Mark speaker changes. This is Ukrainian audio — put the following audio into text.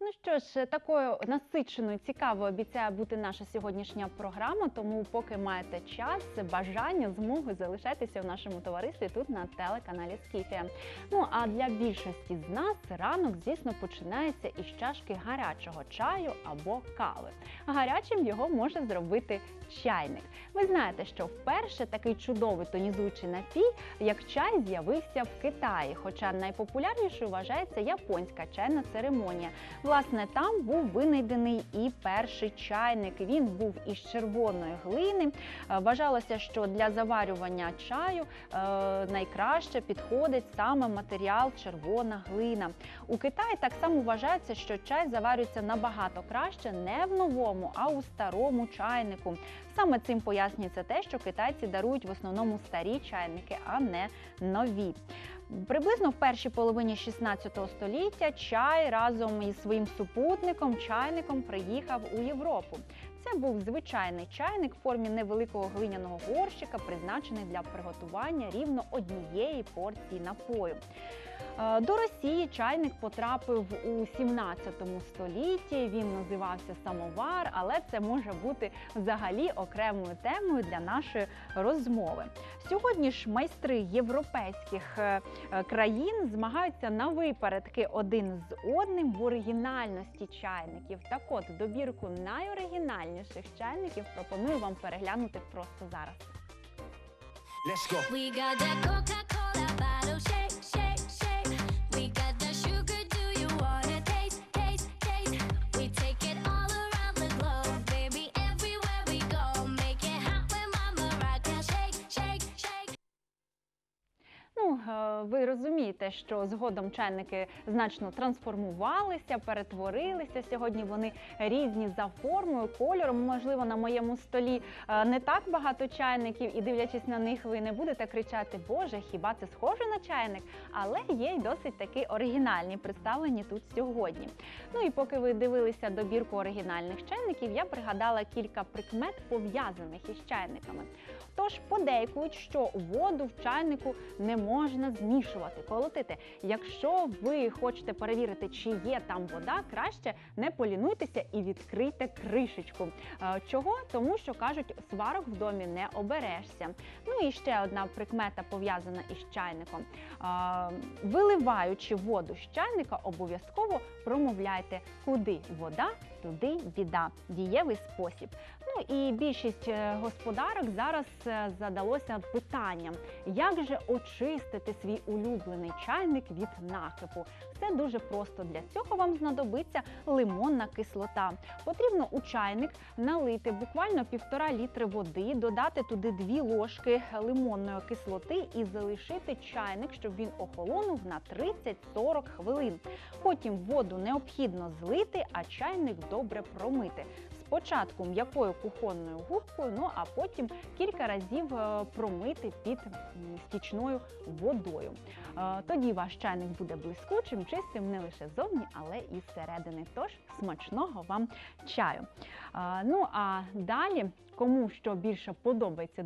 Speaker 1: Ну що ж, такою насиченою, цікавою обіцяє бути наша сьогоднішня програма, тому поки маєте час, бажання, змогу, залишайтеся в нашому товаристві тут на телеканалі Скіфія. Ну а для більшості з нас ранок, звісно, починається із чашки гарячого чаю або кави. Гарячим його може зробити чайник. Ви знаєте, що вперше такий чудовий тонізуючий напій, як чай, з'явився в Китаї, хоча найпопулярнішою вважається японська чайна церемонія. Власне, там був винайдений і перший чайник. Він був із червоної глини. Вважалося, що для заварювання чаю найкраще підходить саме матеріал червона глина. У Китаї так само вважається, що чай заварюється набагато краще не в новому, а у старому чайнику. Саме цим пояснюється те, що китайці дарують в основному старі чайники, а не нові. Приблизно в першій половині 16 століття чай разом із своїм супутником, чайником, приїхав у Європу. Це був звичайний чайник в формі невеликого глиняного горщика, призначений для приготування рівно однієї порції напою. До Росії чайник потрапив у 17 столітті, він називався самовар, але це може бути взагалі окремою темою для нашої розмови. Сьогодні ж майстри європейських країн змагаються на випередки один з одним в оригінальності чайників. Так от, добірку найоригінальніших чайників пропоную вам переглянути просто зараз.
Speaker 2: Let's go.
Speaker 3: We got that Coca-Cola bottle shake, shake, shake. We got the sugar, do you wanna taste, taste, taste? We take it all around the globe, baby, everywhere we go. Make it hot when mama rock and shake, shake, shake.
Speaker 1: Ну, ви розумієте, що згодом чайники значно трансформувалися, перетворилися. Сьогодні вони різні за формою, кольором. Можливо, на моєму столі не так багато чайників, і дивлячись на них, ви не будете кричати: «Боже, хіба це схоже на чайник?» Але є й досить таки оригінальні, представлені тут сьогодні. Ну і поки ви дивилися добірку оригінальних чайників, я пригадала кілька прикмет, пов'язаних із чайниками. Тож подейкують, що воду в чайнику не можна змішувати, колотити. Якщо ви хочете перевірити, чи є там вода, краще не полінуйтеся і відкрийте кришечку. Чого? Тому що, кажуть, сварок в домі не оберешся. Ну і ще одна прикмета, пов'язана із чайником. Виливаючи воду з чайника, обов'язково промовляйте: куди вода, туди біда. Дієвий спосіб. Ну і більшість господарок зараз задалося питанням, як же очистити свій улюблений чайник від накипу. Все дуже просто. Для цього вам знадобиться лимонна кислота. Потрібно у чайник налити буквально 1,5 літри води, додати туди 2 ложки лимонної кислоти і залишити чайник, щоб він охолонув на 30-40 хвилин. Потім воду необхідно злити, а чайник добре промити. Спочатку м'якою кухонною губкою, ну а потім кілька разів промити під стічною водою. Тоді ваш чайник буде блискучим, чистим не лише зовні, але і зсередини. Тож смачного вам чаю! Ну а далі, кому що більше подобається